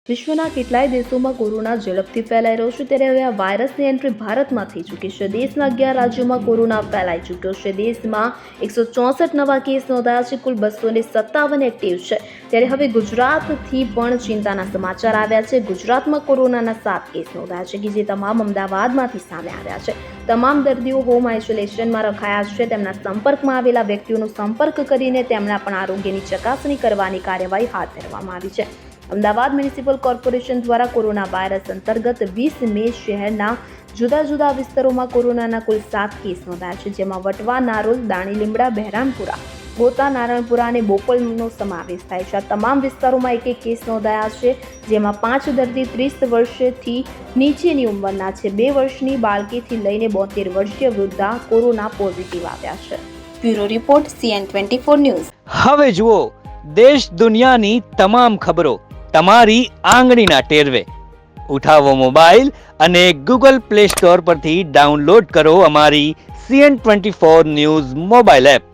વિશ્વના કેટલાય દેશોમાં કોરોના ઝડપથી ફેલાઈ રહ્યો છે ત્યારે હવે આ વાયરસની એન્ટ્રી ભારતમાં થઈ ચૂકી છે। દેશના 11 રાજ્યોમાં કોરોના ફેલાઈ ચૂક્યો છે। દેશમાં 164 નવા કેસ નોંધાયા છે। કુલ 257 એક્ટિવ છે। ત્યારે હવે ગુજરાતથી પણ ચિંતાના સમાચાર આવ્યા છે। ગુજરાતમાં કોરોનાના 7 કેસ નોંધાયા છે કે જે તમામ અમદાવાદમાંથી સામે આવ્યા છે। તમામ દર્દીઓ હોમ આઇસોલેશનમાં રખાયા છે। તેમના સંપર્કમાં આવેલા વ્યક્તિઓનો સંપર્ક કરીને તેમના પણ આરોગ્યની ચકાસણી કરવાની કાર્યવાહી હાથ ધરવામાં આવી છે। અમદાવાદ મ્યુનિસિપલ કોર્પોરેશન દ્વારા કોરોના વાયરસ અંતર્ગત 20 મે શહેરના જુદા જુદા વિસ્તારોમાં કોરોનાના કુલ 7 કેસ નોંધાયા છે, જેમાં વટવા, નારોલ, દાણી લીમડા, બહેરામપુરા, ગોતા, નારણપુરા અને બોપલનો સમાવેશ થાય છે। આ તમામ વિસ્તારોમાં એક કેસ નોંધાયા છે, જેમાં 5 દર્દી 30 વર્ષથી નીચેની ઉંમરના છે। 2 વર્ષની બાળકીથી લઈને 72 વર્ષીય વૃદ્ધા કોરોના પોઝિટિવ આવ્યા છે। Bureau report CN24 news. હવે જુઓ દેશ દુનિયાની તમામ ખબરો તમારી આંગળીના ટેરવે। ઉઠાવો મોબાઈલ અને ગૂગલ પ્લે સ્ટોર પરથી ડાઉનલોડ કરો અમારી CN24 ન્યૂઝ મોબાઈલ એપ।